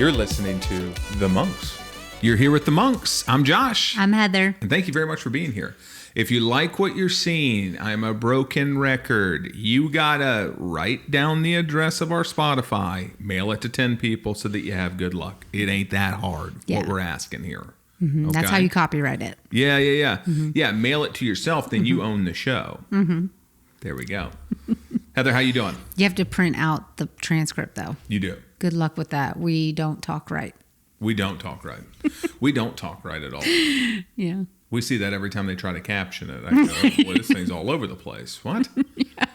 You're listening to The Monks. You're here with The Monks. I'm Josh. I'm Heather. And thank you very much for being here. If you like what you're seeing, I'm a broken record. You gotta write down the address of our Spotify, mail it to 10 people so that you have good luck. It ain't that hard, what we're asking here. Mm-hmm. Okay? That's how you copyright it. Yeah. Mm-hmm. Yeah, mail it to yourself, then you own the show. Mm-hmm. There we go. Heather, how you doing? You have to print out the transcript, though. You do. Good luck with that. We don't talk right. We don't talk right. We don't talk right at all. Yeah. We see that every time they try to caption it. I go, well, this thing's all over the place. What? Yeah.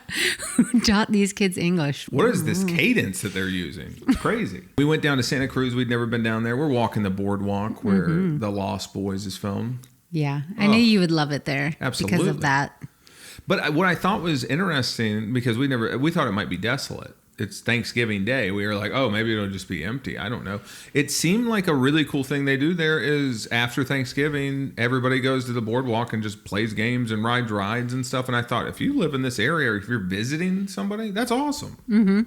Who taught these kids English? What is this cadence that they're using? It's crazy. We went down to Santa Cruz. We'd never been down there. We're walking the boardwalk where The Lost Boys is filmed. Yeah. I knew you would love it there. Absolutely. Because of that. But what I thought was interesting, because we thought it might be desolate. It's Thanksgiving Day. We were like, oh, maybe it'll just be empty. I don't know. It seemed like a really cool thing they do there is after Thanksgiving, everybody goes to the boardwalk and just plays games and rides and stuff. And I thought, if you live in this area or if you're visiting somebody, that's awesome. Mm-hmm.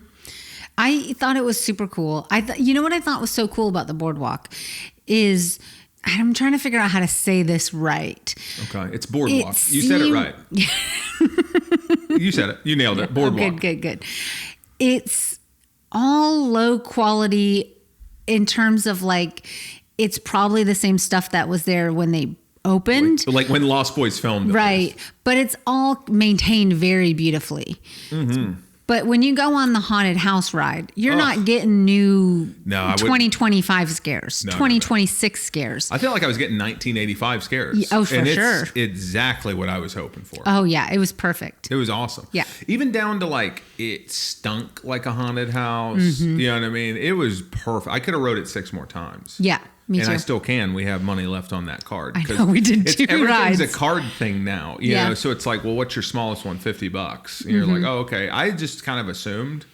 I thought it was super cool. You know what I thought was so cool about the boardwalk is... I'm trying to figure out how to say this right. Okay. It's boardwalk. You said it right. You said it. You nailed it. Boardwalk. Good. It's all low quality in terms of like, it's probably the same stuff that was there when they opened. Like when Lost Boys filmed. Right. But it's all maintained very beautifully. Mm-hmm. But when you go on the haunted house ride, you're not getting new 2025 scares, 2026 scares. I feel like I was getting 1985 scares. Oh, for sure. Exactly what I was hoping for. Oh, yeah. It was perfect. It was awesome. Yeah. Even down to like, it stunk like a haunted house. Mm-hmm. You know what I mean? It was perfect. I could have wrote it 6 more times. Yeah. Me too. And I still can. We have money left on that card. I know, we did 2 rides. Everything's a card thing now. You know, so it's like, well, what's your smallest one? $50. And you're like, oh, okay. I just kind of assumed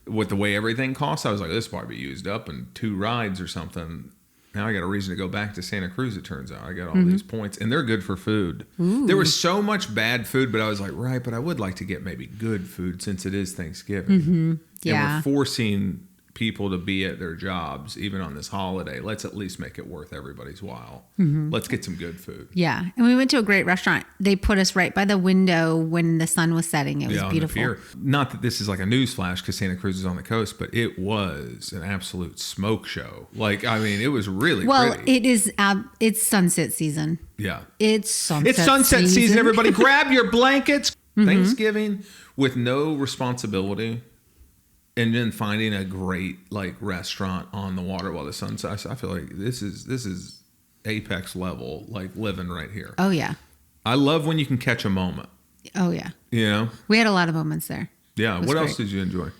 with the way everything costs, I was like, this will probably be used up in 2 rides or something. Now I got a reason to go back to Santa Cruz, it turns out. I got all these points, and they're good for food. Ooh. There was so much bad food, but I was like, right, but I would like to get maybe good food since it is Thanksgiving. Mm-hmm. Yeah. And we're forcing people to be at their jobs even on this holiday. Let's at least make it worth everybody's while. Let's get some good food. Yeah. And we went to a great restaurant. They put us right by the window when the sun was setting. It was beautiful. On the pier. Not that this is like a news flash because Santa Cruz is on the coast, but it was an absolute smoke show. Like, I mean, it was really pretty. It is it's sunset season. Yeah. It's sunset season. Everybody grab your blankets. Thanksgiving with no responsibility. And then finding a great like restaurant on the water while the sun sets. I feel like this is apex level, like living right here. Oh yeah. I love when you can catch a moment. Oh yeah. You know? We had a lot of moments there. Yeah. What else did you enjoy?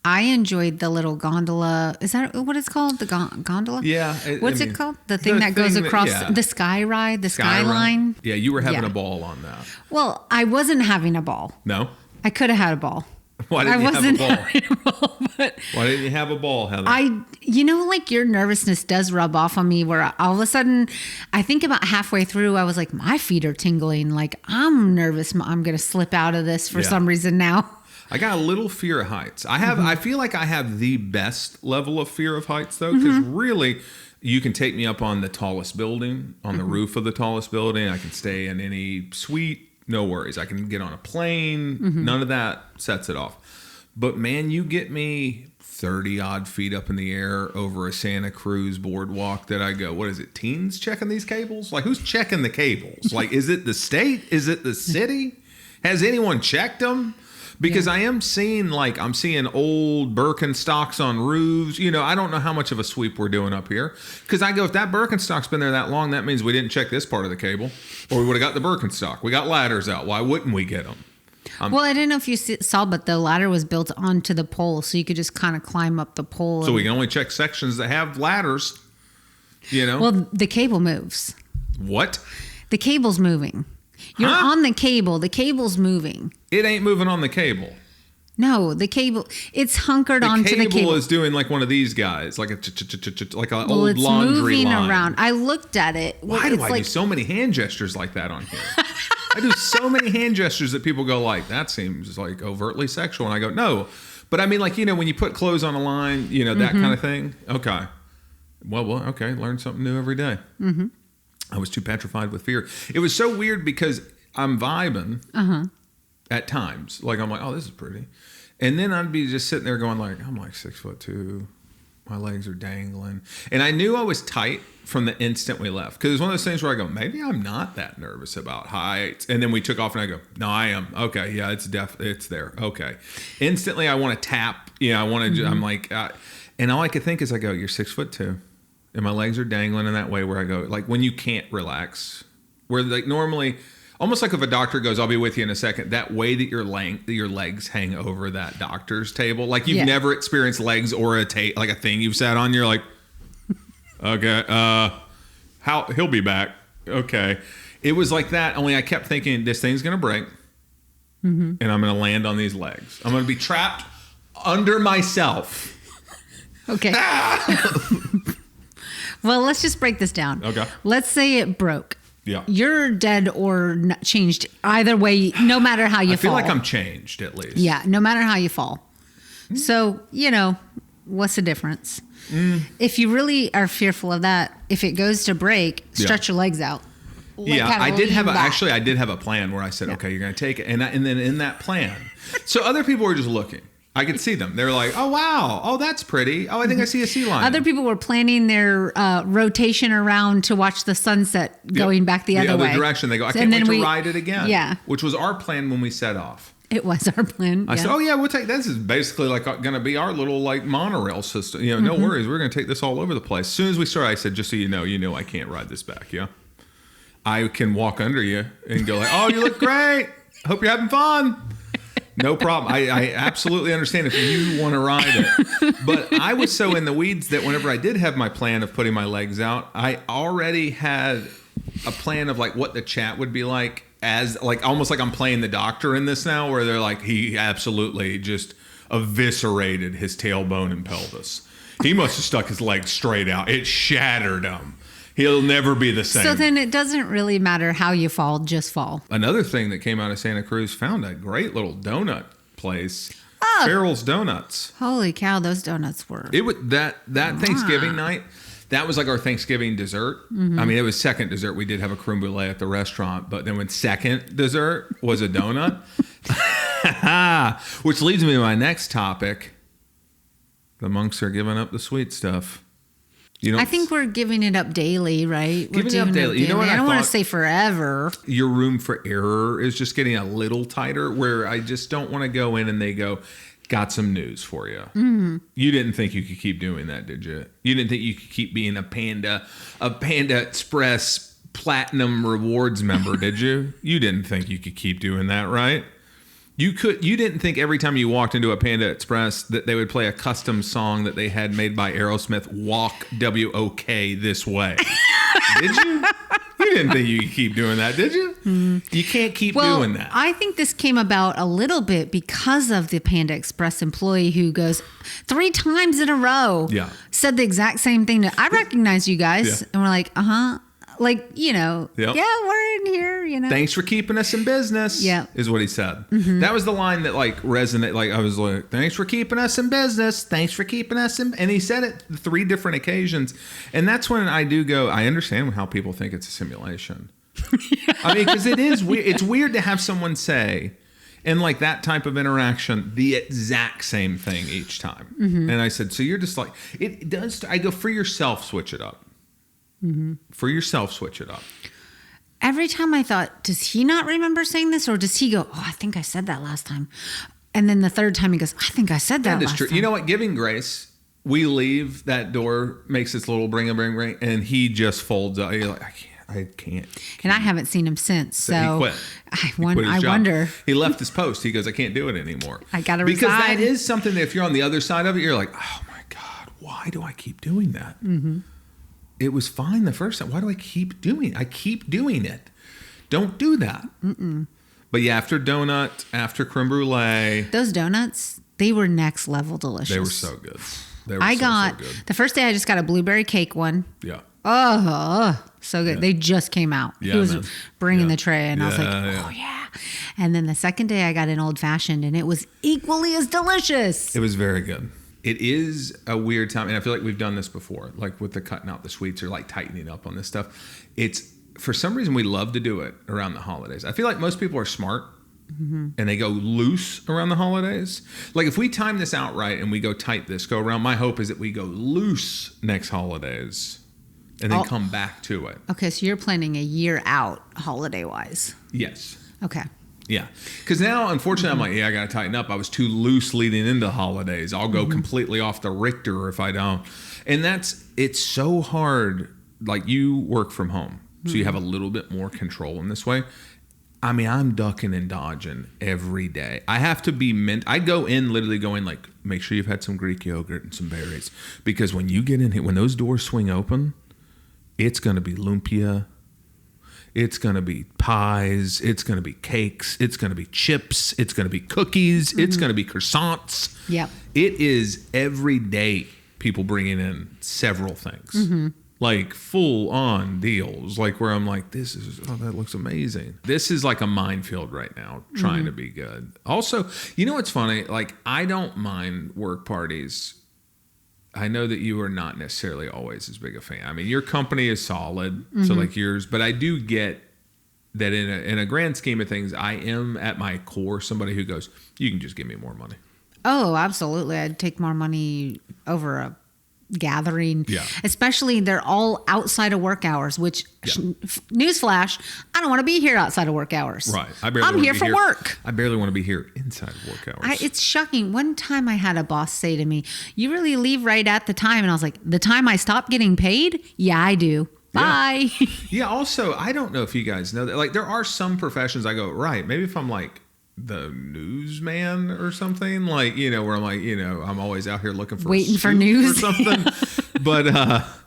I enjoyed the little gondola. Is that what it's called? The gondola? Yeah. What's it called? The thing that goes across the sky ride, the skyline. Yeah, you were having a ball on that. Well, I wasn't having a ball. No? I could have had a ball. Why didn't you have a ball? But why didn't you have a ball, Heather? Like your nervousness does rub off on me where all of a sudden, I think about halfway through, I was like, my feet are tingling. Like, I'm nervous. I'm going to slip out of this for some reason now. I got a little fear of heights. I feel like I have the best level of fear of heights, though, because really, you can take me up on the tallest building, on the roof of the tallest building. I can stay in any suite. No worries. I can get on a plane. None of that sets it off. But man, you get me 30 odd feet up in the air over a Santa Cruz boardwalk that I go, what is it? Teens checking these cables? Like, who's checking the cables? Like, is it the state? Is it the city? Has anyone checked them? Because I'm seeing old Birkenstocks on roofs. You know, I don't know how much of a sweep we're doing up here. Because I go, if that Birkenstock's been there that long, that means we didn't check this part of the cable. Or we would have got the Birkenstock. We got ladders out. Why wouldn't we get them? Well, I didn't know if you saw, but the ladder was built onto the pole. So you could just kind of climb up the pole. So we can only check sections that have ladders, you know? Well, the cable moves. What? The cable's moving. You're on the cable. The cable's moving. It ain't moving on the cable. No, the cable. It's hunkered onto the cable. The cable is doing like one of these guys, like an old laundry moving line. Around. I looked at it. Why do I do so many hand gestures like that on here? I do so many hand gestures that people go like, that seems like overtly sexual. And I go, no. But I mean, like, you know, when you put clothes on a line, you know, that kind of thing. Okay. Well, okay, learn something new every day. Mm-hmm. I was too petrified with fear. It was so weird because I'm vibing at times. Like, I'm like, oh, this is pretty. And then I'd be just sitting there going like, I'm like 6'2". My legs are dangling. And I knew I was tight from the instant we left. Because it's one of those things where I go, maybe I'm not that nervous about heights. And then we took off and I go, no, I am. Okay, yeah, it's there. Okay. Instantly, I want to tap. I want to, I'm like, and all I could think is I go, you're 6'2". And my legs are dangling in that way where I go, like when you can't relax, where like normally, almost like if a doctor goes, I'll be with you in a second, that way that your legs hang over that doctor's table. Like you've never experienced legs or like a thing you've sat on. You're like, okay, he'll be back. Okay. It was like that. Only I kept thinking this thing's going to break and I'm going to land on these legs. I'm going to be trapped under myself. Okay. Well, let's just break this down. Okay. Let's say it broke. Yeah. You're dead or changed either way, no matter how you fall. I feel like I'm changed at least. Yeah, no matter how you fall. So, what's the difference? If you really are fearful of that, if it goes to break, stretch your legs out. I did have a plan where I said, okay, you're going to take it. And then in that plan, so other people were just looking. I could see them. They're like, oh, wow. Oh, that's pretty. Oh, I think I see a sea lion. Other people were planning their rotation around to watch the sunset going back the other way. The other direction. They go, I can't wait to ride it again. Yeah. Which was our plan when we set off. It was our plan. I said, oh, yeah, we'll take this. Is basically like going to be our little like monorail system. No worries. We're going to take this all over the place. As soon as we started, I said, just so you know I can't ride this back. Yeah. I can walk under you and go like, oh, you look great. Hope you're having fun. No problem. I absolutely understand if you want to ride it. But I was so in the weeds that whenever I did have my plan of putting my legs out, I already had a plan of like what the chat would be like, as like almost like I'm playing the doctor in this now, where they're like, he absolutely just eviscerated his tailbone and pelvis. He must have stuck his legs straight out. It shattered him. He'll never be the same. So then it doesn't really matter how you fall, just fall. Another thing that came out of Santa Cruz, found a great little donut place. Farrell's Donuts. Holy cow, those donuts were. It was that Thanksgiving night. That was like our Thanksgiving dessert. I mean, it was second dessert. We did have a creme brulee at the restaurant, but then when second dessert was a donut, which leads me to my next topic. The monks are giving up the sweet stuff. I think we're giving it up daily, right? Giving it up daily. You know what I don't want to say forever. Your room for error is just getting a little tighter, where I just don't want to go in and they go, got some news for you. Mm-hmm. You didn't think you could keep doing that, did you? You didn't think you could keep being a Panda Express Platinum Rewards member, did you? You didn't think you could keep doing that, right? You didn't think every time you walked into a Panda Express that they would play a custom song that they had made by Aerosmith, Walk, W-O-K, This Way. Did you? You didn't think you could keep doing that, did you? You can't keep doing that. I think this came about a little bit because of the Panda Express employee who goes 3 times in a row, said the exact same thing. I recognize you guys. And we're like, like, yeah, we're in here, Thanks for keeping us in business, is what he said. Mm-hmm. That was the line that, like, resonated. Like, I was like, thanks for keeping us in business. Thanks for keeping us in... And he said it 3 different occasions. And that's when I do go, I understand how people think it's a simulation. I mean, because it is weird. It's weird to have someone say, in, like, that type of interaction, the exact same thing each time. Mm-hmm. And I said, so you're just like... It does... I go, for yourself, switch it up. Mm-hmm. For yourself, switch it up. Every time I thought, does he not remember saying this? Or does he go, oh, I think I said that last time. And then the third time he goes, I think I said that last time. You know what? Giving grace, we leave, that door makes its little bring, and he just folds up. You're like, I can't. And I haven't seen him since. So he quit. I wonder. He left his post. He goes, I can't do it anymore. I got to resign. Because that is something that if you're on the other side of it, you're like, oh my God, why do I keep doing that? Mm-hmm. It was fine the first time. Why do I keep doing it? I keep doing it. Don't do that. Mm-mm. But yeah, after donut, after creme brulee. Those donuts, they were next level delicious. They were so good. So good. The first day I just got a blueberry cake one. Yeah. Oh, so good. Yeah. They just came out. Yeah, he was bringing the tray and I was like, oh yeah. And then the second day I got an old fashioned and it was equally as delicious. It was very good. It is a weird time, and I feel like we've done this before, like with the cutting out the sweets or like tightening up on this stuff. It's, for some reason, we love to do it around the holidays. I feel like most people are smart, and they go loose around the holidays. Like if we time this out right and we go tight this go around, my hope is that we go loose next holidays and then come back to it. Okay, so you're planning a year out holiday-wise. Yes. Okay. Yeah. Because now, unfortunately, I'm like, I got to tighten up. I was too loose leading into holidays. I'll go completely off the Richter if I don't. And it's so hard. Like, you work from home, so you have a little bit more control in this way. I mean, I'm ducking and dodging every day. I have to be I go in literally going like, make sure you've had some Greek yogurt and some berries. Because when you get in here, when those doors swing open, it's going to be lumpia. It's going to be pies. It's going to be cakes. It's going to be chips. It's going to be cookies. It's going to be croissants. Yep. It is every day people bringing in several things. Like full on deals. Like where I'm like, that looks amazing. This is like a minefield right now, trying to be good. Also, you know what's funny? Like, I don't mind work parties. I know that you are not necessarily always as big a fan. I mean, your company is solid, so like yours, but I do get that in a grand scheme of things, I am at my core somebody who goes, you can just give me more money. Oh, absolutely. I'd take more money over a gathering. Yeah. Especially they're all outside of work hours, which newsflash, I don't want to be here outside of work hours. Right. I'm here for work. I barely want to be here inside of work hours. It's shocking. One time I had a boss say to me, you really leave right at the time. And I was like, the time I stop getting paid? Yeah, I do. Bye. Yeah. Also, I don't know if you guys know that. Like, there are some professions I go, right, maybe if I'm like the newsman or something, like, where I'm like, I'm always out here looking for waiting for news or something. But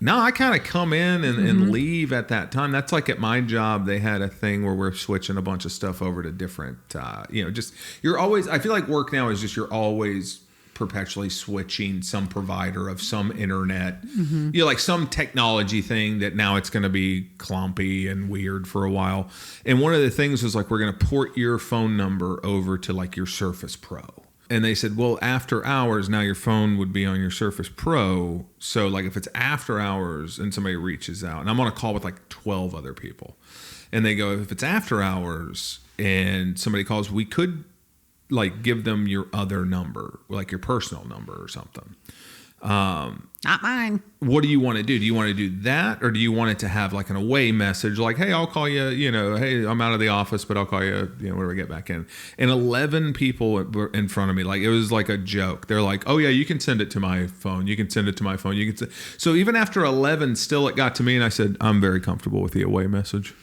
no, I kind of come in and leave at that time. That's like at my job, they had a thing where we're switching a bunch of stuff over to different, just you're always, I feel like work now is just you're always perpetually switching some provider of some internet, like some technology thing that now it's going to be clumpy and weird for a while. And one of the things was like, we're going to port your phone number over to like your Surface Pro. And they said, well, after hours, now your phone would be on your Surface Pro. So like if it's after hours and somebody reaches out, and I'm on a call with like 12 other people, and they go, if it's after hours and somebody calls, we could like give them your other number, like your personal number or something. Not mine. What do you want to do? Do you want to do that, or do you want it to have like an away message, like, hey, I'll call you, hey, I'm out of the office, but I'll call you, when we get back in. And 11 people were in front of me. Like, it was like a joke. They're like, oh yeah, you can send it to my phone. You can send it to my phone. So even after 11, still it got to me, and I said, I'm very comfortable with the away message.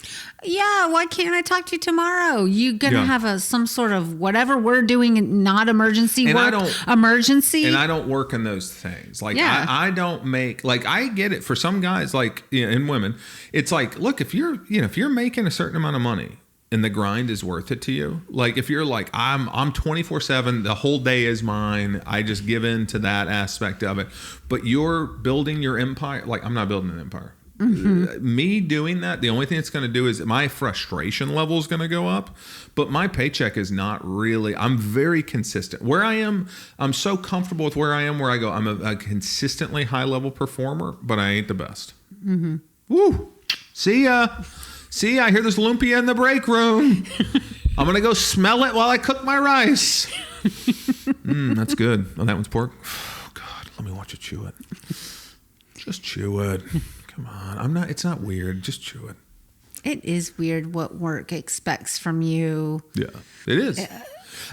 Yeah, why can't I talk to you tomorrow? You gonna have some sort of whatever we're doing, not emergency and work, emergency. And I don't work in those things. Like, I don't make, like, I get it for some guys, like, and women, it's like, look, if you're making a certain amount of money and the grind is worth it to you, like if you're like, I'm 24/7, the whole day is mine, I just give in to that aspect of it, but you're building your empire. Like, I'm not building an empire. Me doing that, the only thing it's going to do is my frustration level is going to go up, but my paycheck is not really. I'm very consistent where I am. I'm so comfortable with where I am, where I go, I'm a consistently high level performer, but I ain't the best. Woo. See ya. I hear this lumpia in the break room. I'm going to go smell it while I cook my rice. That's good. Oh, that one's pork. Oh, God, let me watch you chew it. Just chew it. Come on, it's not weird. Just chew it. It is weird what work expects from you. Yeah, it is.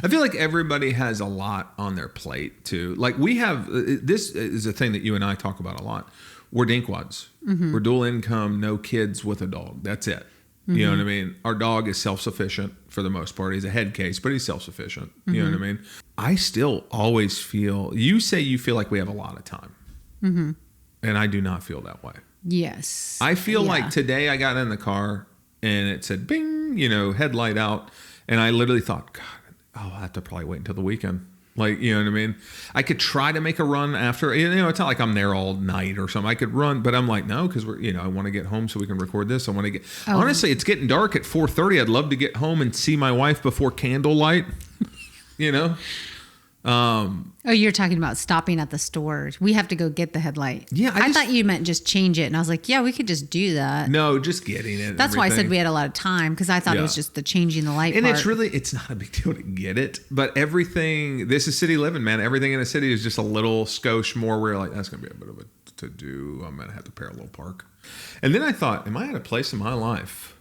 I feel like everybody has a lot on their plate too. Like we have, this is a thing that you and I talk about a lot. We're dinkwads. We're dual income, no kids with a dog. That's it. You know what I mean? Our dog is self-sufficient for the most part. He's a head case, but he's self-sufficient. You know what I mean? I still always feel, you say you feel like we have a lot of time. And I do not feel that way. Yes. I feel like today I got in the car and it said bing, headlight out. And I literally thought, God, I'll have to probably wait until the weekend. Like, you know what I mean? I could try to make a run after, it's not like I'm there all night or something. I could run, but I'm like, no, because I want to get home so we can record this. I want to get, honestly, it's getting dark at 4:30. I'd love to get home and see my wife before candlelight, Oh, you're talking about stopping at the store. We have to go get the headlight. Yeah, I thought you meant just change it. And I was like, yeah, we could just do that. No, just getting it. That's why I said we had a lot of time, because I thought it was just the changing the light and part. it's not a big deal to get it. But everything, this is city living, man. Everything in a city is just a little skosh more where you're like, that's going to be a bit of a to-do. I'm going to have to parallel park. And then I thought, am I at a place in my life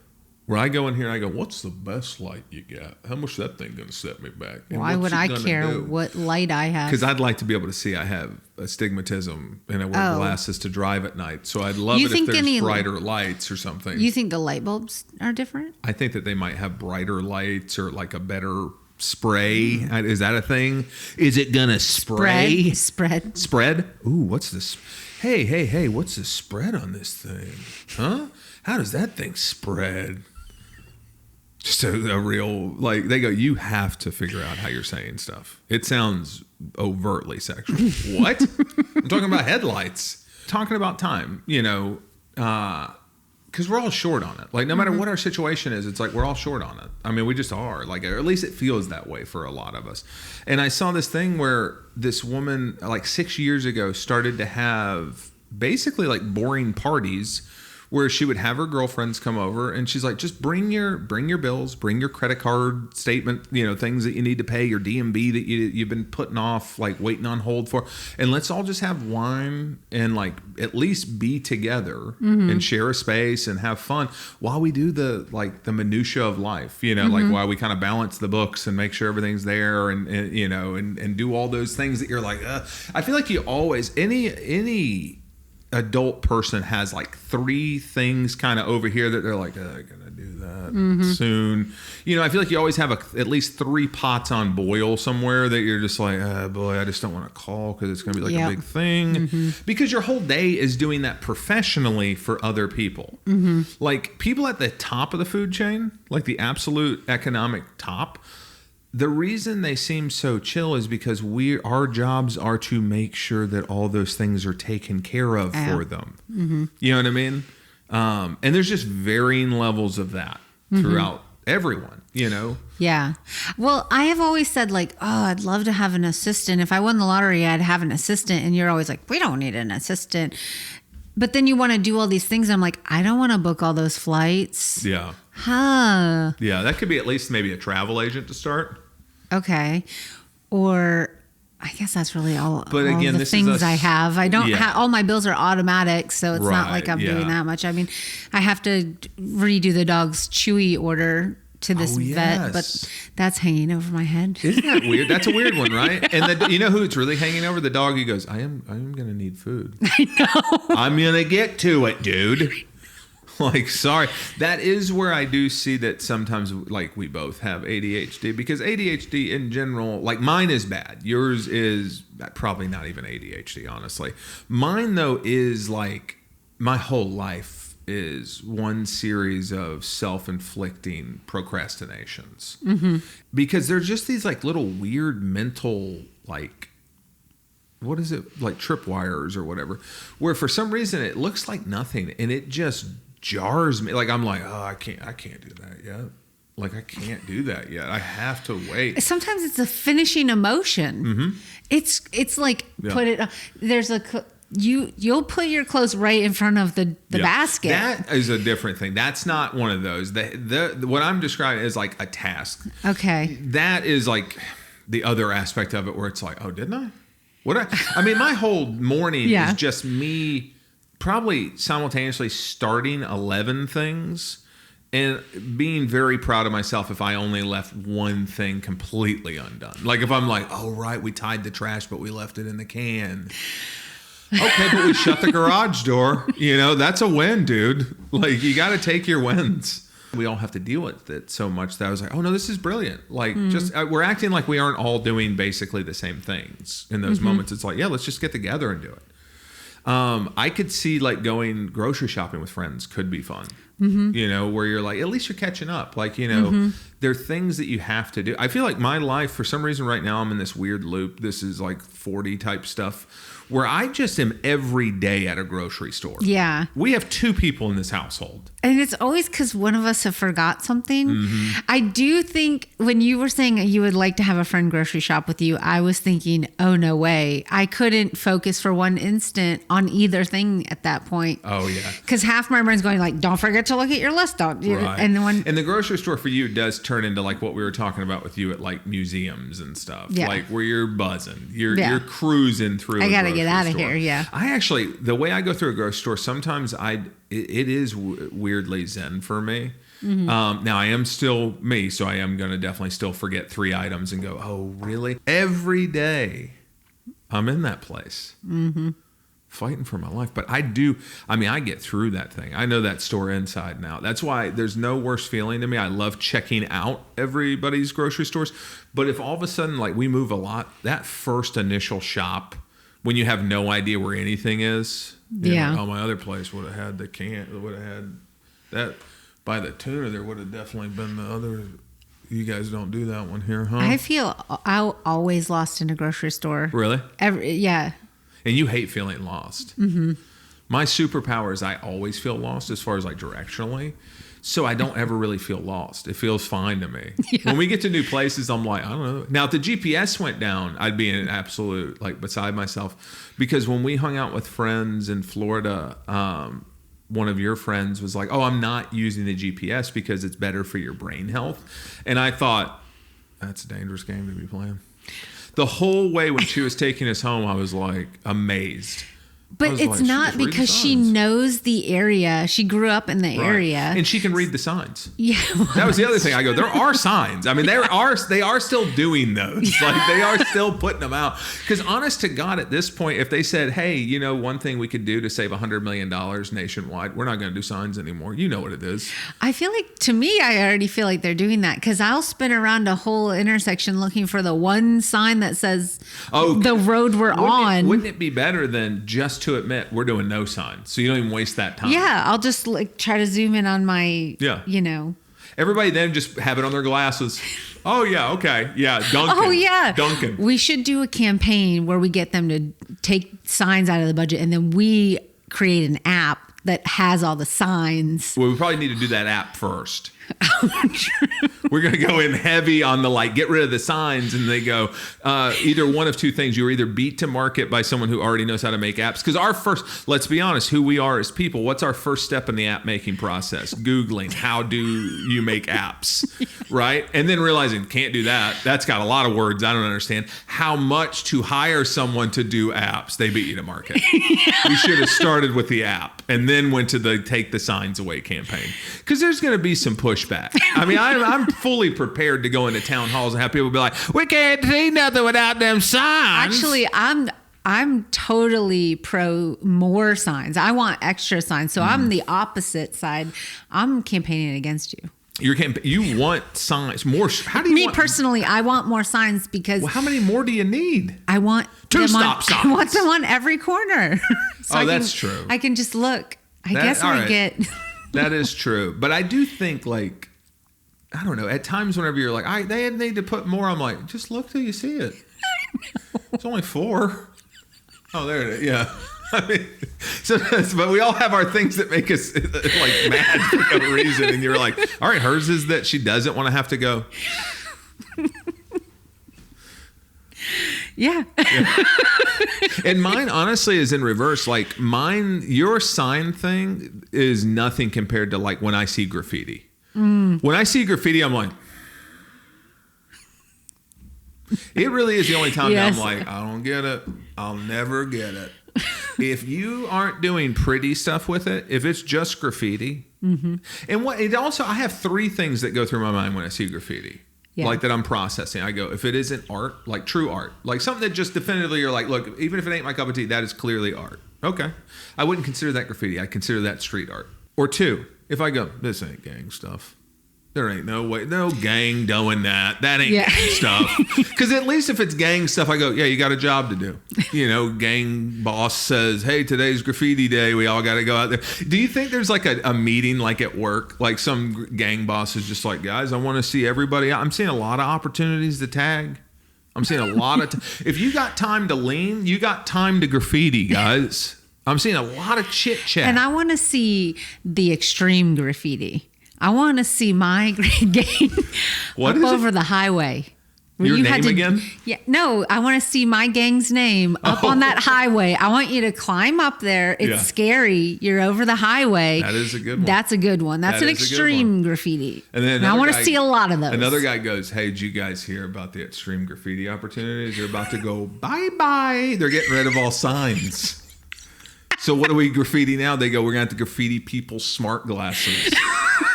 where I go in here and I go, what's the best light you got? How much is that thing going to set me back? And why would I care what light I have? Because I'd like to be able to see I have astigmatism and I wear glasses to drive at night. So I'd love it if there's brighter lights or something. You think the light bulbs are different? I think that they might have brighter lights or like a better spray. Is that a thing? Is it going to spray? Spread? Ooh, what's this? Hey, what's the spread on this thing? Huh? How does that thing spread? Just a real, like, they go, you have to figure out how you're saying stuff. It sounds overtly sexual. What? I'm talking about headlights. Talking about time, because we're all short on it. Like, no matter what our situation is, it's like we're all short on it. I mean, we just are. Like, or at least it feels that way for a lot of us. And I saw this thing where this woman, like 6 years ago, started to have basically like boring parties where she would have her girlfriends come over and she's like, just bring your bills, bring your credit card statement, things that you need to pay, your DMB that you've been putting off, like waiting on hold for. And let's all just have wine and like at least be together and share a space and have fun while we do the minutia of life, like while we kind of balance the books and make sure everything's there and do all those things that you're like, I feel like you always, any adult person has like 3 things kind of over here that they're like, I'm gonna do that soon. I feel like you always have at least 3 pots on boil somewhere that you're just like, boy, I just don't want to call because it's gonna be like a big thing. Because your whole day is doing that professionally for other people. Like people at the top of the food chain, like the absolute economic top. The reason they seem so chill is because our jobs are to make sure that all those things are taken care of for them. You know what I mean? And there's just varying levels of that throughout everyone, Yeah. Well, I have always said like, I'd love to have an assistant. If I won the lottery, I'd have an assistant. And you're always like, we don't need an assistant. But then you want to do all these things. I'm like, I don't want to book all those flights. Yeah. Huh. Yeah. That could be at least maybe a travel agent to start. Okay. Or I guess that's really all the things I have. I don't have, all my bills are automatic, so it's not like I'm doing that much. I mean, I have to redo the dog's Chewy order to this vet, but that's hanging over my head. Isn't that weird? That's a weird one, right? And you know who it's really hanging over? The dog who goes, I am going to need food. I know. I'm going to get to it, dude. Like, sorry. That is where I do see that sometimes, like, we both have ADHD, because ADHD in general, like, mine is bad. Yours is probably not even ADHD, honestly. Mine, though, is like my whole life is one series of self-inflicting procrastinations. Because they're just these, like, little weird mental, like, what is it? Like tripwires or whatever, where for some reason it looks like nothing and it just jars me. Like I'm like, I can't do that yet. Like I can't do that yet. I have to wait. Sometimes it's a finishing emotion. It's like put it. There's you'll put your clothes right in front of the basket. That is a different thing. That's not one of those. What I'm describing is like a task. Okay. That is like the other aspect of it where it's like, oh, didn't I? I mean, my whole morning is just me probably simultaneously starting 11 things and being very proud of myself if I only left one thing completely undone. Like if I'm like, oh, right, we tied the trash, but we left it in the can. Okay, but we shut the garage door. That's a win, dude. Like you got to take your wins. We all have to deal with it so much that I was like, oh no, this is brilliant. Like we're acting like we aren't all doing basically the same things in those moments. It's like, yeah, let's just get together and do it. I could see like going grocery shopping with friends could be fun, where you're like, at least you're catching up. Like, there are things that you have to do. I feel like my life, for some reason right now, I'm in this weird loop. This is like 40 type stuff where I just am every day at a grocery store. Yeah. We have 2 people in this household. And it's always because one of us have forgot something. I do think when you were saying you would like to have a friend grocery shop with you, I was thinking, oh, no way. I couldn't focus for one instant on either thing at that point. Oh, yeah. Because half my brain's going like, don't forget to look at your list. Don't. Right. And the grocery store for you does turn into like what we were talking about with you at like museums and stuff. Yeah. Like where you're buzzing. You're cruising through I got to get out of here. Yeah. I actually, the way I go through a grocery store, sometimes it is weirdly zen for me. Now I am still me, so I am going to definitely still forget 3 items and go, oh, really? Every day I'm in that place. Fighting for my life. But I get through that thing. I know that store inside and out. That's why there's no worse feeling to me. I love checking out everybody's grocery stores. But if all of a sudden, like, we move a lot, that first initial shop, when you have no idea where anything is, oh, my other place would have had would have had that by the tuna. There would have definitely been the other. You guys don't do that one here, huh? I feel always lost in a grocery store. Really? Yeah. And you hate feeling lost. My superpower is I always feel lost as far as like directionally. So I don't ever really feel lost. It feels fine to me. Yeah. When we get to new places, I'm like, I don't know. Now, if the GPS went down, I'd be in an absolute, like, beside myself. Because when we hung out with friends in Florida, one of your friends was like, oh, I'm not using the GPS because it's better for your brain health. And I thought, that's a dangerous game to be playing. The whole way when she was taking us home, I was like amazed. But it's not because she knows the area. She grew up in the area. And she can read the signs. Yeah. That was the other thing. I go, there are signs. I mean, they are still doing those. Like, they are still putting them out. Because honest to God, at this point, if they said, hey, one thing we could do to save $100 million nationwide, we're not going to do signs anymore. You know what it is. I feel like, to me, I already feel like they're doing that. Because I'll spin around a whole intersection looking for the one sign that says the road we're on. Wouldn't it be better than just to admit we're doing no signs, so you don't even waste that time? Yeah, I'll just like try to zoom in on my, Everybody then just have it on their glasses. Oh, yeah, okay. Yeah, Duncan. Oh, yeah. Duncan. We should do a campaign where we get them to take signs out of the budget, and then we create an app that has all the signs. Well, we probably need to do that app first. We're going to go in heavy on the get rid of the signs, and they go either one of two things. You're either beat to market by someone who already knows how to make apps. Because let's be honest, who we are as people, what's our first step in the app making process? Googling, how do you make apps, right? And then realizing, can't do that. That's got a lot of words I don't understand. How much to hire someone to do apps? They beat you to market. We should have started with the app and then went to the take the signs away campaign. Because there's going to be some pushback. I mean, I'm fully prepared to go into town halls and have people be like, we can't see nothing without them signs. Actually, I'm totally pro more signs. I want extra signs. So I'm the opposite side. I'm campaigning against you. You want signs more? How do you? Me personally, I want more signs because. Well, how many more do you need? I want two stop signs. I want them on every corner. That's true. I can just look. I guess I get. That is true. But I do think, like, I don't know, at times whenever you're like, they need to put more, I'm like, just look till you see it. It's only 4. Oh, there it is. Yeah. I mean, but we all have our things that make us like mad for no reason. And you're like, all right, hers is that she doesn't want to have to go. Yeah. And mine honestly is in reverse. Like your sign thing is nothing compared to like when I see graffiti. When I see graffiti, I'm like, it really is the only time that I'm like, I don't get it. I'll never get it. If you aren't doing pretty stuff with it, if it's just graffiti, and I have 3 things that go through my mind when I see graffiti. Yeah. Like that I'm processing. I go, if it isn't art, like true art, like something that just definitively you're like, look, even if it ain't my cup of tea, that is clearly art. Okay. I wouldn't consider that graffiti. I consider that street art. Or 2, if I go, this ain't gang stuff. There ain't no way, no gang doing that. That ain't gang stuff. Because at least if it's gang stuff, I go, yeah, you got a job to do. Gang boss says, hey, today's graffiti day. We all got to go out there. Do you think there's like a meeting like at work? Like some gang boss is just like, guys, I want to see everybody. I'm seeing a lot of opportunities to tag. I'm seeing a lot of if you got time to lean, you got time to graffiti, guys. I'm seeing a lot of chit chat. And I want to see the extreme graffiti. I want to see my gang up over the highway. Your name again? Yeah. No, I want to see my gang's name up on that highway. I want you to climb up there. It's scary. You're over the highway. That is a good one. That's a good one. That's an extreme graffiti. And then I want to see a lot of those. Another guy goes, hey, did you guys hear about the extreme graffiti opportunities? They're about to go bye-bye. They're getting rid of all signs. So what do we graffiti now? They go, we're going to have to graffiti people's smart glasses.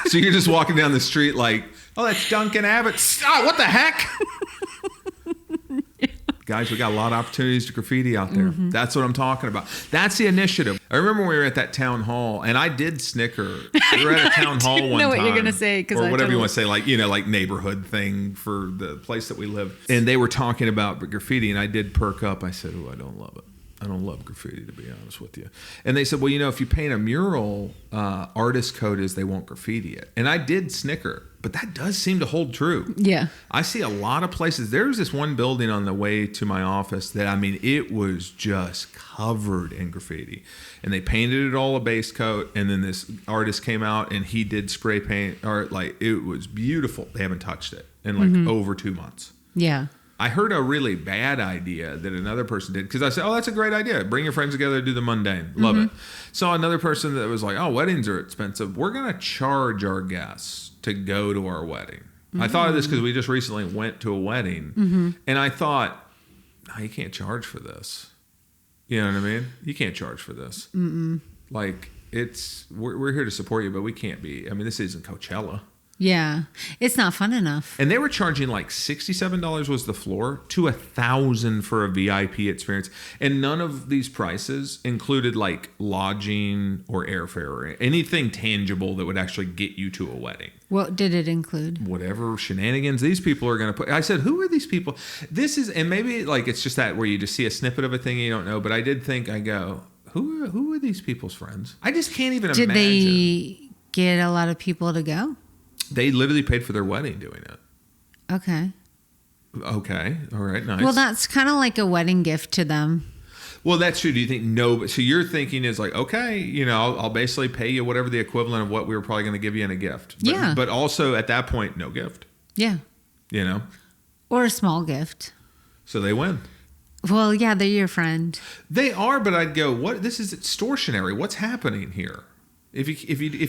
So you're just walking down the street like, oh, that's Duncan Abbott. Oh, what the heck? Guys, we got a lot of opportunities to graffiti out there. Mm-hmm. That's what I'm talking about. That's the initiative. I remember when we were at that town hall, and I did snicker. We were at a town hall one time. I know what you're going to say. Or whatever you want to say, like, like neighborhood thing for the place that we live. And they were talking about graffiti, and I did perk up. I said, oh, I don't love it. I don't love graffiti, to be honest with you. And they said, well, if you paint a mural, artist code is they won't graffiti it. And I did snicker, but that does seem to hold true. Yeah. I see a lot of places. There's this one building on the way to my office that, it was just covered in graffiti. And they painted it all a base coat, and then this artist came out and he did spray paint art. Like, it was beautiful. They haven't touched it in over 2 months. Yeah. I heard a really bad idea that another person did because I said, oh, that's a great idea. Bring your friends together, do the mundane. Love it. Saw another person that was like, oh, weddings are expensive. We're going to charge our guests to go to our wedding. I thought of this because we just recently went to a wedding. And I thought, no, you can't charge for this. You know what I mean? You can't charge for this. Like, we're here to support you, but we can't be. This isn't Coachella. Yeah, it's not fun enough. And they were charging like $67 was the floor to $1,000 for a VIP experience. And none of these prices included like lodging or airfare or anything tangible that would actually get you to a wedding. What did it include? Whatever shenanigans these people are going to put. I said, who are these people? And maybe like it's just that where you just see a snippet of a thing and you don't know. But I did think, who are these people's friends? I just can't even imagine. Did they get a lot of people to go? They literally paid for their wedding doing it. Okay. Okay. All right. Nice. Well, that's kind of like a wedding gift to them. Well, that's true. Do you think no? So your thinking is like, okay, I'll basically pay you whatever the equivalent of what we were probably going to give you in a gift. But, yeah. But also at that point, no gift. Yeah. Or a small gift. So they win. Well, yeah, they're your friend. They are, but I'd go, what? This is extortionary. What's happening here? If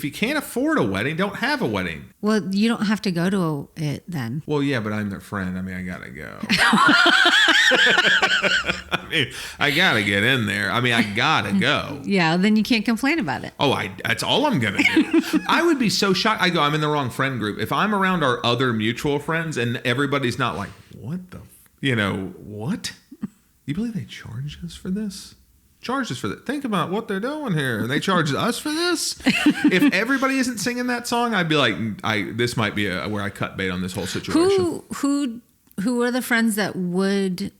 you can't afford a wedding, don't have a wedding. Well, you don't have to go to it then. Well, yeah, but I'm their friend. I gotta go. I gotta get in there. I gotta go. Yeah, then you can't complain about it. Oh, that's all I'm gonna do. I would be so shocked. I'm in the wrong friend group. If I'm around our other mutual friends and everybody's not like, what the, what? You believe they charged us for this? Charge us for that. Think about what they're doing here. They charged us for this. If everybody isn't singing that song, I'd be like, this might be where I cut bait on this whole situation. Who are the friends that would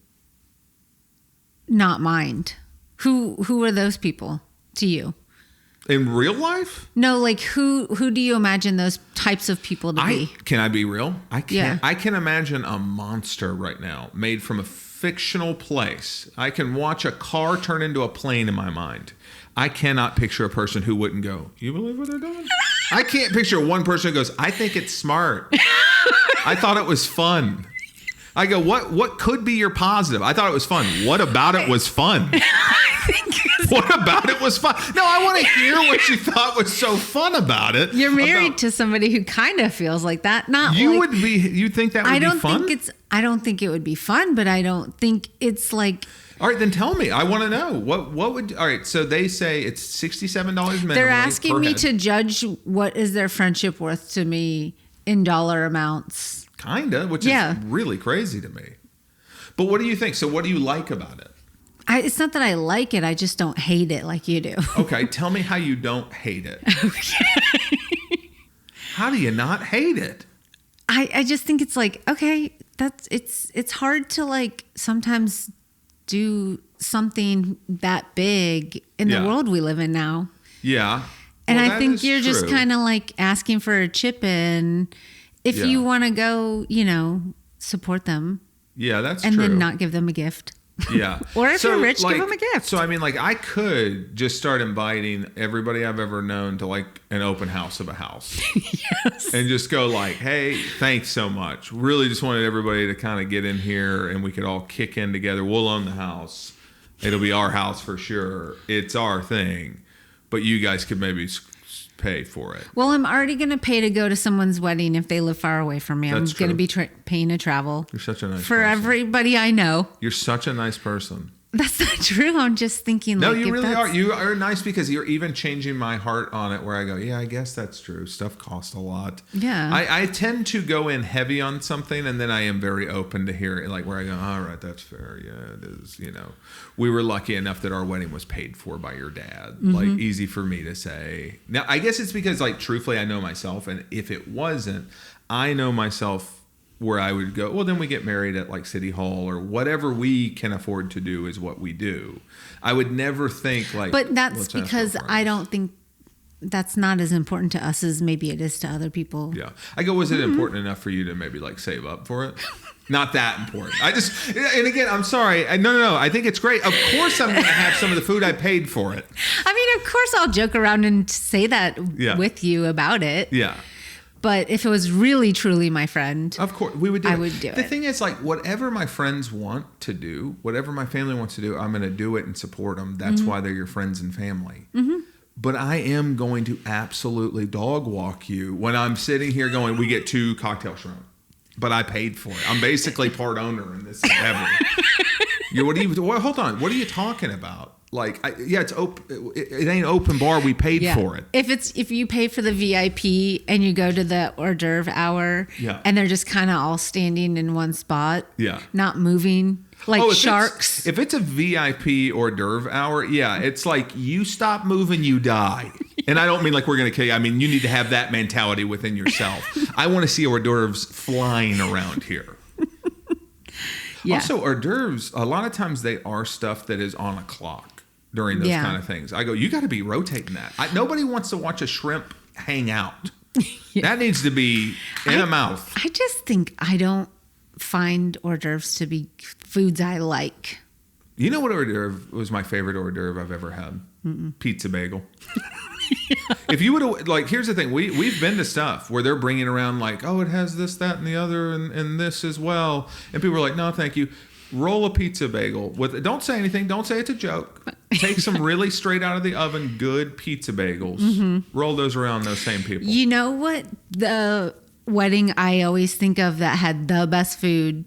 not mind? Who are those people to you? In real life? No, like who do you imagine those types of people to be? Can I be real? I can't. Yeah. I can imagine a monster right now made from a fictional place. I can watch a car turn into a plane in my mind. I cannot picture a person who wouldn't go, you believe what they're doing? I can't picture one person who goes, I think it's smart. I thought it was fun. I go, what could be your positive? I thought it was fun. What about it was fun? What about it was fun? No, I want to hear what you thought was so fun about it. You're married to somebody who kind of feels like that. Not you would be. You think that would be fun? I don't think it would be fun, but I don't think it's like. All right, then tell me. I want to know what would. All right, so they say it's $67 minimum. They're asking me to judge what is their friendship worth to me in dollar amounts. Kinda, which is really crazy to me. But what do you think? So what do you like about it? It's not that I like it. I just don't hate it like you do. Okay, tell me how you don't hate it. Okay. How do you not hate it? I just think it's like, okay, it's hard to like sometimes do something that big in the world we live in now. Yeah. And I think you're just kind of like asking for a chip in if you want to go, support them. Yeah, that's and true. then not give them a gift. Yeah. Or if you're rich, give them a gift. So, I mean, like, I could just start inviting everybody I've ever known to, like, an open house of a house. Yes. And just go like, hey, thanks so much. Really just wanted everybody to kind of get in here and we could all kick in together. We'll own the house. It'll be our house for sure. It's our thing. But you guys could maybe pay for it. Well, I'm already going to pay to go to someone's wedding if they live far away from me. That's I'm going to be paying to travel. You're such a nice for person. everybody I know. You're such a nice person. That's not true. I'm just thinking. No, like, you really are. You are nice because you're even changing my heart on it where I go, yeah, I guess that's true. Stuff costs a lot. Yeah. I tend to go in heavy on something and then I am very open to hear it, like where I go, all right, that's fair. Yeah, it is. You know, we were lucky enough that our wedding was paid for by your dad. Mm-hmm. Like easy for me to say. Now, I guess it's because like truthfully, I know myself. And if it wasn't, I know myself where I would go, well, then we get married at like City Hall or whatever we can afford to do is what we do. I would never think like. But that's because I don't think that's not as important to us as maybe it is to other people. Yeah. I go, was it important enough for you to maybe like save up for it? Not that important. And again, I'm sorry. No. I think it's great. Of course I'm going to have some of the food I paid for it. I mean, of course I'll joke around and say that with you about it. Yeah. But if it was really, truly my friend, of course we would do I it. would do it. The thing is, like, whatever my friends want to do, whatever my family wants to do, I'm going to do it and support them. That's why they're your friends and family. Mm-hmm. But I am going to absolutely dog walk you when I'm sitting here going, we get 2 cocktail shrimp, but I paid for it. I'm basically part owner in this endeavor. Hold on. What are you talking about? Like, it's open. It ain't open bar. We paid for it. If you pay for the VIP and you go to the hors d'oeuvre hour, and they're just kind of all standing in one spot, not moving, like sharks. If it's a VIP hors d'oeuvre hour, it's like you stop moving, you die. And I don't mean like we're gonna kill you. I mean you need to have that mentality within yourself. I want to see hors d'oeuvres flying around here. Yeah. Also, hors d'oeuvres, a lot of times they are stuff that is on a clock during those kind of things. I go, you got to be rotating that. Nobody wants to watch a shrimp hang out. That needs to be in a mouth. I just think I don't find hors d'oeuvres to be foods I like. You know what hors d'oeuvre was my favorite hors d'oeuvre I've ever had? Pizza bagel. If you would have, like, here's the thing. We've been to stuff where they're bringing around like, oh, it has this, that, and the other, and this as well. And people are like, no, thank you. Roll a pizza bagel with. Don't say anything. Don't say it's a joke. Take some really straight out of the oven, good pizza bagels. Mm-hmm. Roll those around those same people. You know what? The wedding I always think of that had the best food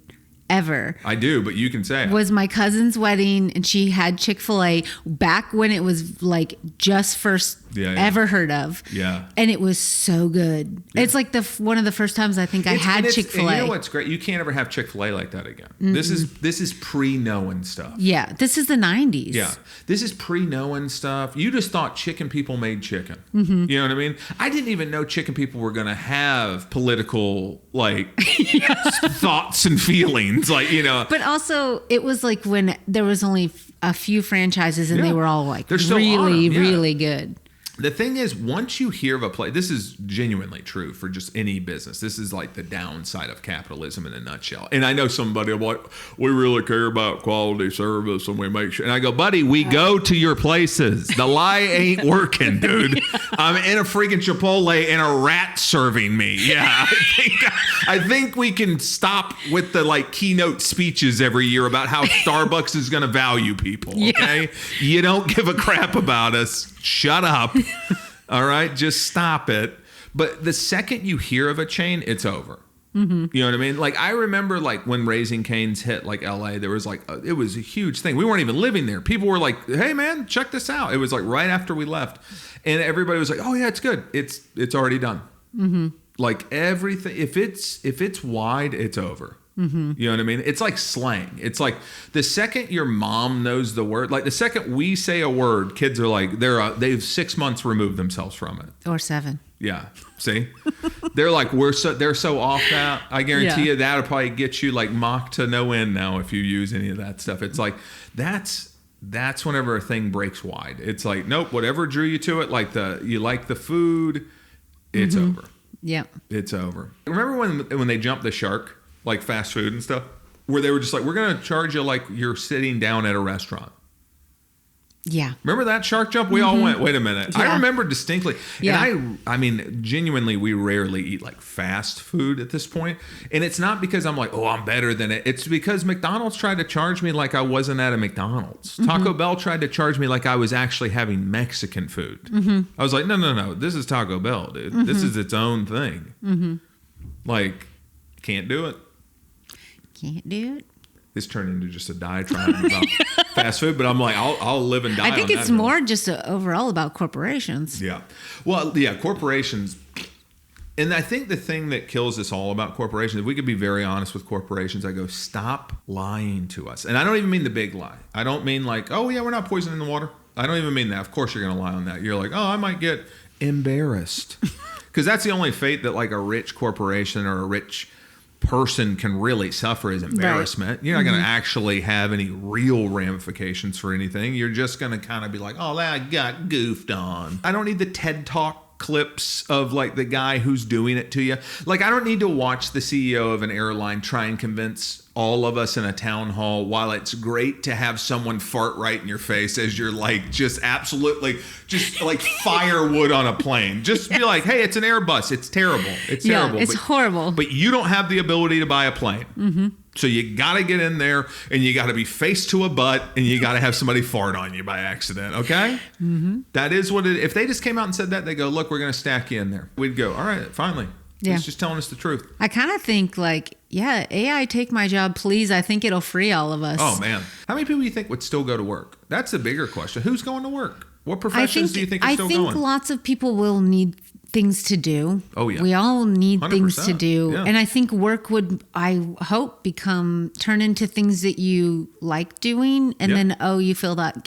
ever. I do, but you can say it. Was my cousin's wedding, and she had Chick-fil-A back when it was like just first ever heard of. Yeah. And it was so good. Yeah. It's like one of the first times I think I had Chick-fil-A. And you know what's great? You can't ever have Chick-fil-A like that again. Mm-mm. This is pre-knowing stuff. Yeah. This is the 90s. Yeah. This is pre-knowing stuff. You just thought chicken people made chicken. Mm-hmm. You know what I mean? I didn't even know chicken people were going to have political like thoughts and feelings. Like, you know. But also, it was like when there was only a few franchises and they were all like really good. The thing is, once you hear of a place, this is genuinely true for just any business. This is like the downside of capitalism in a nutshell. And I know somebody will be like, we really care about quality service and we make sure. And I go, buddy, we go to your places. The lie ain't working, dude. I'm in a freaking Chipotle and a rat serving me. Yeah, I think we can stop with the like keynote speeches every year about how Starbucks is going to value people. Okay, you don't give a crap about us. Shut up. All right, just stop it. But the second you hear of a chain, it's over. Mm-hmm. You know what I mean? Like, I remember like when Raising Cane's hit like LA, there was like it was a huge thing. We weren't even living there. People were like, hey man, check this out. It was like right after we left, and everybody was like, oh yeah, it's good. It's already done. Mm-hmm. Like everything, if it's wide, it's over. Mm-hmm. You know what I mean? It's like slang. It's like the second your mom knows the word, like the second we say a word, kids are like they've 6 months removed themselves from it, or 7. Yeah, see, they're like they're so off that. I guarantee you that'll probably get you like mocked to no end now if you use any of that stuff. It's like that's whenever a thing breaks wide. It's like nope, whatever drew you to it, like you like the food, it's over. Yeah, it's over. Remember when they jumped the shark? Like fast food and stuff. where they were just like, we're going to charge you like you're sitting down at a restaurant. Yeah. Remember that shark jump? We all went, wait a minute. Yeah. I remember distinctly. Yeah. And I mean, genuinely, we rarely eat like fast food at this point. And it's not because I'm like, oh, I'm better than it. It's because McDonald's tried to charge me like I wasn't at a McDonald's. Taco Bell tried to charge me like I was actually having Mexican food. I was like, no. This is Taco Bell, dude. This is its own thing. Like, can't do it. Can't do it. This turned into just a diatribe about fast food, but I'm like, I'll live and die. I think it's more just overall about corporations. Yeah. Well, yeah, corporations. And I think the thing that kills us all about corporations, if we could be very honest with corporations, I go, stop lying to us. And I don't even mean the big lie. I don't mean like, oh, yeah, we're not poisoning the water. I don't even mean that. Of course you're going to lie on that. You're like, oh, I might get embarrassed. Because that's the only fate that like a rich corporation or a rich person can really suffer is embarrassment. Right. You're not going to actually have any real ramifications for anything. You're just going to kind of be like, oh, that got goofed on. I don't need the TED Talk clips of like the guy who's doing it to you. Like, I don't need to watch the CEO of an airline try and convince all of us in a town hall, while it's great to have someone fart right in your face as you're like just absolutely just like firewood on a plane. Just be like, hey, it's an Airbus. It's terrible. It's terrible. It's horrible. But you don't have the ability to buy a plane. So you got to get in there and you got to be face to a butt and you got to have somebody fart on you by accident. Okay. That is what it, if they just came out and said that, they go, look, we're going to stack you in there. We'd go, all right, finally. Yeah. It's just telling us the truth. I kind of think like, yeah, AI, take my job, please. I think it'll free all of us. Oh, man. How many people do you think would still go to work? That's the bigger question. Who's going to work? What professions do you think are still going? I think lots of people will need things to do. Oh, yeah. We all need 100%. Things to do. Yeah. And I think work would, I hope, turn into things that you like doing. And then, you fill that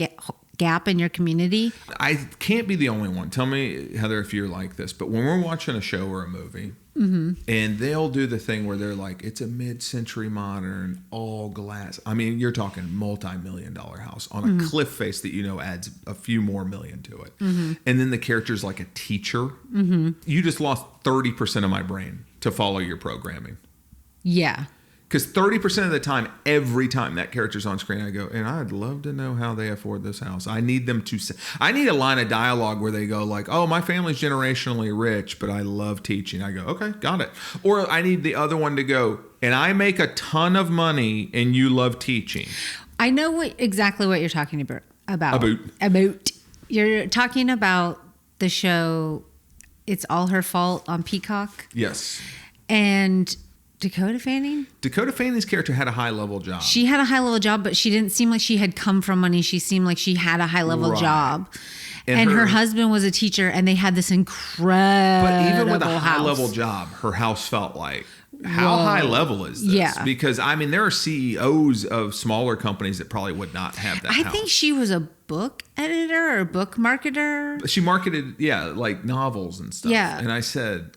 gap in your community. I can't be the only one. Tell me, Heather, if you're like this. But when we're watching a show or a movie, and they'll do the thing where they're like, it's a mid-century modern, all glass. I mean, you're talking multi-million-dollar house on a cliff face that adds a few more million to it. And then the character's like a teacher. You just lost 30% of my brain to follow your programming. Yeah. Because 30% of the time, every time that character's on screen, I go, and I'd love to know how they afford this house. I need them to say, I need a line of dialogue where they go like, oh, my family's generationally rich, but I love teaching. I go, okay, got it. Or I need the other one to go, and I make a ton of money and you love teaching. I know exactly what you're talking about. About. You're talking about the show It's All Her Fault on Peacock. Yes. And Dakota Fanning? Dakota Fanning's character had a high-level job. She had a high-level job, but she didn't seem like she had come from money. She seemed like she had a high-level job. And her husband was a teacher, and they had this incredible house. But even with a high-level job, her house felt like, how high level is this? Yeah. Because, I mean, there are CEOs of smaller companies that probably would not have that house. I think she was a book editor or book marketer. She marketed, like novels and stuff. Yeah. And I said,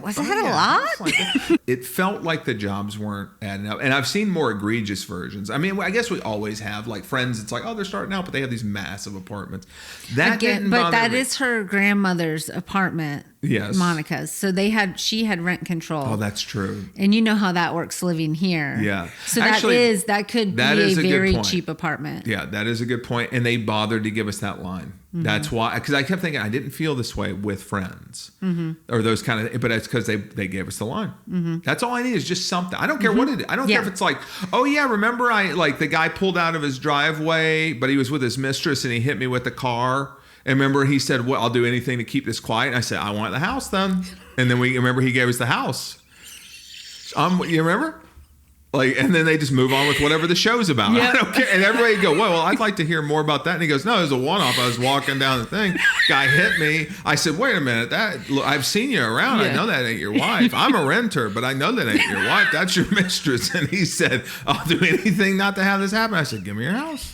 was that a lot? It felt like the jobs weren't adding up. And I've seen more egregious versions. I mean, I guess we always have like friends. It's like, oh, they're starting out, but they have these massive apartments. That didn't bother me. But that is her grandmother's apartment. Yes. Monica's. So she had rent control. Oh, that's true. And you know how that works living here. Yeah. So actually, that could be a very cheap apartment. Yeah, that is a good point. And they bothered to give us that line. That's why, because I kept thinking I didn't feel this way with Friends or those kind of, but it's because they gave us the line. That's all I need is just something. I don't care what it is. I don't care if it's like, oh yeah, remember the guy pulled out of his driveway, but he was with his mistress and he hit me with the car. And remember he said, well, I'll do anything to keep this quiet. And I said, I want the house then. And then he gave us the house. You remember? And then they just move on with whatever the show's about. Yeah. I don't care. And everybody go, well, I'd like to hear more about that. And he goes, no, it was a one-off. I was walking down the thing. Guy hit me. I said, wait a minute. I've seen you around. Yeah. I know that ain't your wife. I'm a renter, but I know that ain't your wife. That's your mistress. And he said, I'll do anything not to have this happen. I said, give me your house.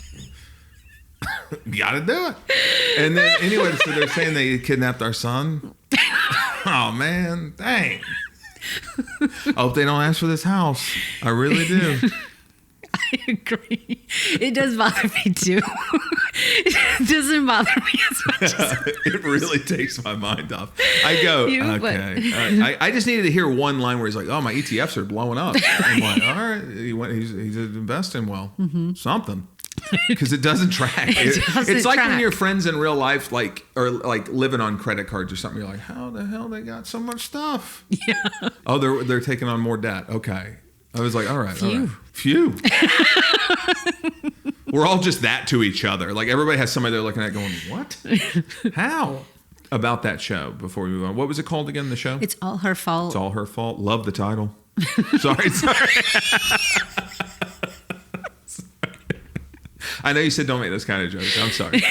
You got to do it. And then anyway, so they're saying they kidnapped our son. Oh, man. Dang. I hope they don't ask for this house. I really do. I agree. It does bother me too. It doesn't bother me as much as it really takes my mind off. I go, okay. But I just needed to hear one line where he's like, oh, my ETFs are blowing up. I'm like, all right, he's investing well. Something. Because it doesn't track. It's like when your friends in real life, like, are like living on credit cards or something. You're like, how the hell they got so much stuff? Yeah. Oh, they're taking on more debt. Okay. I was like, all right. Phew. We're all just that to each other. Like everybody has somebody they're looking at going, what? How? About that show before we move on. What was it called again, the show? It's All Her Fault. It's All Her Fault. Love the title. Sorry. I know you said don't make those kind of jokes. I'm sorry.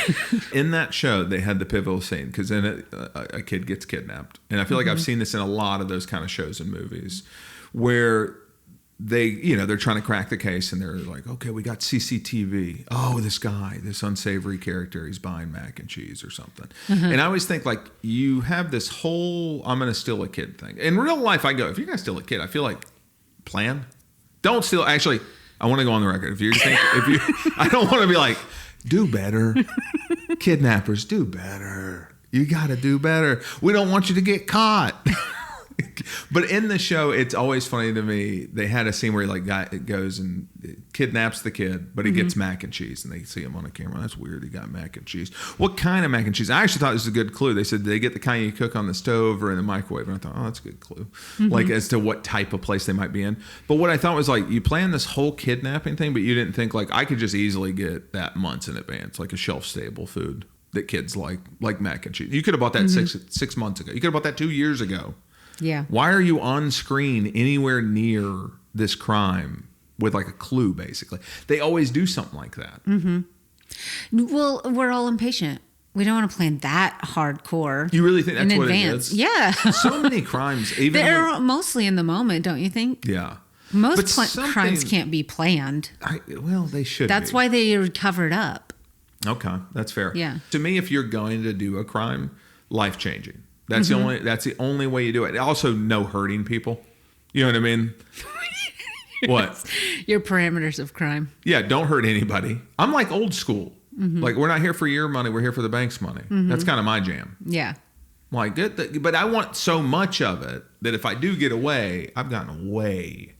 In that show, they had the pivotal scene because in it, a kid gets kidnapped. And I feel like I've seen this in a lot of those kind of shows and movies where they're trying to crack the case and they're like, okay, we got CCTV. Oh, this guy, this unsavory character, he's buying mac and cheese or something. And I always think like you have this whole I'm going to steal a kid thing. In real life, I go, if you're going to steal a kid, I feel like plan. Don't steal. Actually, I want to go on the record. I don't want to be like, do better. Kidnappers, do better. You got to do better. We don't want you to get caught. But in the show, it's always funny to me. They had a scene where it goes and kidnaps the kid, but he gets mac and cheese, and they see him on the camera. That's weird. He got mac and cheese. What kind of mac and cheese? I actually thought this was a good clue. They said they get the kind you cook on the stove or in the microwave, and I thought, oh, that's a good clue, like as to what type of place they might be in. But what I thought was like you plan this whole kidnapping thing, but you didn't think like I could just easily get that months in advance, like a shelf stable food that kids like mac and cheese. You could have bought that 6 months ago. You could have bought that 2 years ago. Yeah. Why are you on screen anywhere near this crime with like a clue, basically? They always do something like that. Well, we're all impatient. We don't want to plan that hardcore. You really think that's in what advance. it is? Yeah. So many crimes. They're mostly in the moment, don't you think? Yeah. Most crimes can't be planned. They should That's why they are covered up. Okay. That's fair. Yeah. To me, if you're going to do a crime, life-changing. That's the only way you do it. Also, no hurting people. You know what I mean? What? Your parameters of crime. Yeah, don't hurt anybody. I'm like old school. Like we're not here for your money. We're here for the bank's money. That's kind of my jam. Yeah. Like good, but I want so much of it that if I do get away, I've gotten away.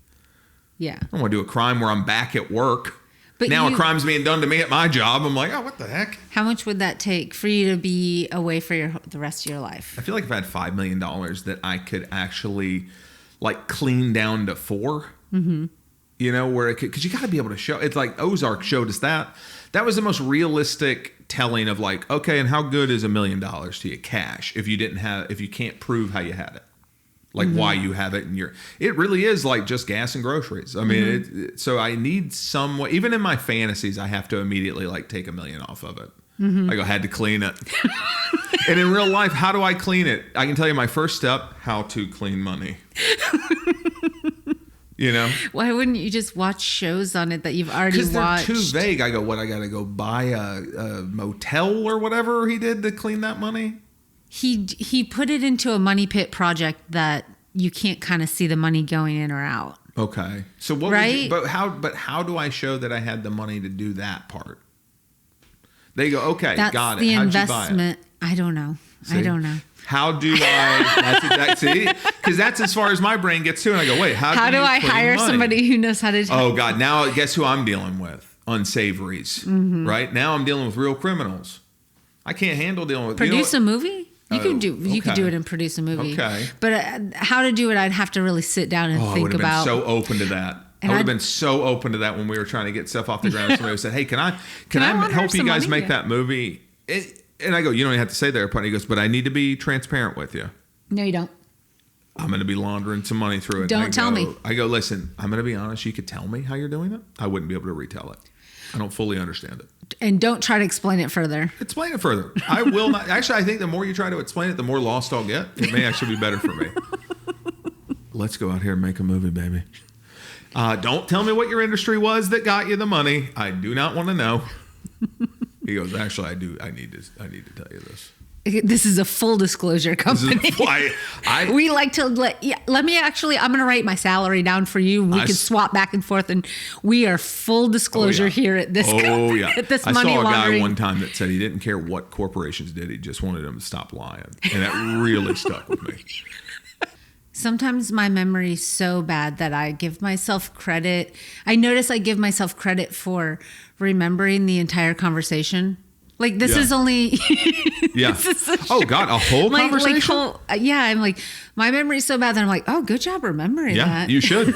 Yeah. I don't want to do a crime where I'm back at work. But now a crime's being done to me at my job. I'm like, oh, what the heck? How much would that take for you to be away for the rest of your life? I feel like if I had $5 million that I could actually like clean down to 4, you know, where it could, because you got to be able to show. It's like Ozark showed us that. That was the most realistic telling of like, okay, and how good is $1 million to you cash if you can't prove how you had it. Like why you have it, and it really is like just gas and groceries. I mean, so I need some way. Even in my fantasies, I have to immediately like take $1 million off of it. I had to clean it. And in real life, how do I clean it? I can tell you my first step: how to clean money. You know, why wouldn't you just watch shows on it that you've already watched? Because they're too vague. I go, what? I got to go buy a motel or whatever he did to clean that money. He put it into a money pit project that you can't kind of see the money going in or out. Okay. So what? Right? But how do I show that I had the money to do that part? They go, okay, that's got it. The How'd investment. You buy it? I don't know. See? I don't know. How do I? That's exactly because that's as far as my brain gets to, and I go, wait, how do I hire somebody who knows how to? Oh God! Now guess who I'm dealing with? Unsavories, right? Now I'm dealing with real criminals. I can't handle dealing with. Produce a movie. You could do it and produce a movie. Okay. But how to do it, I'd have to really sit down and think I would have about. been so open to that. I would have been so open to that when we were trying to get stuff off the ground. Somebody said, "Hey, can I help you guys make that movie?" And I go, "You don't even have to say there." He goes, "But I need to be transparent with you." No, you don't. I'm going to be laundering some money through it. Don't tell me. I go, listen, I'm going to be honest. You could tell me how you're doing it. I wouldn't be able to retell it. I don't fully understand it. And don't try to explain it further. Explain it further. I will not. Actually, I think the more you try to explain it, the more lost I'll get. It may actually be better for me. Let's go out here and make a movie, baby. Don't tell me what your industry was that got you the money. I do not want to know. He goes, actually, I do. I need to tell you this. This is a full disclosure company. We like to let me actually, I'm going to write my salary down for you. We can swap back and forth, and we are full disclosure here at this company, at this money laundering. I saw a guy one time that said he didn't care what corporations did. He just wanted them to stop lying. And that really stuck with me. Sometimes my memory is so bad that I give myself credit. I notice I give myself credit for remembering the entire conversation. Like, this is only... Oh, God, a whole conversation? I'm like, my memory is so bad that I'm like, oh, good job remembering that. Yeah, you should.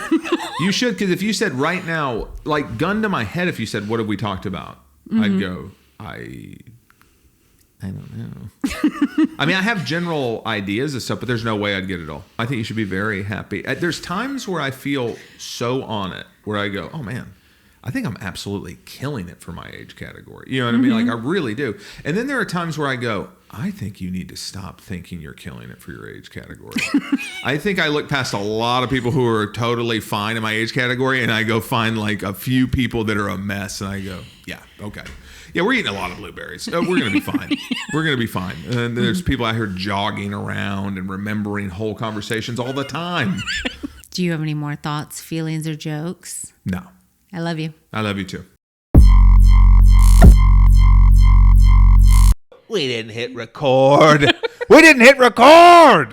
You should, because if you said right now, like, gun to my head, if you said, what have we talked about? I'd go, I don't know. I mean, I have general ideas and stuff, but there's no way I'd get it all. I think you should be very happy. There's times where I feel so on it, where I go, oh, man, I think I'm absolutely killing it for my age category. You know what I mean? Like, I really do. And then there are times where I go, I think you need to stop thinking you're killing it for your age category. I think I look past a lot of people who are totally fine in my age category, and I go find like a few people that are a mess, and I go, yeah, okay. Yeah, we're eating a lot of blueberries. We're going to be fine. We're going to be fine. And there's people out here jogging around and remembering whole conversations all the time. Do you have any more thoughts, feelings, or jokes? No. I love you. I love you too. We didn't hit record. We didn't hit record.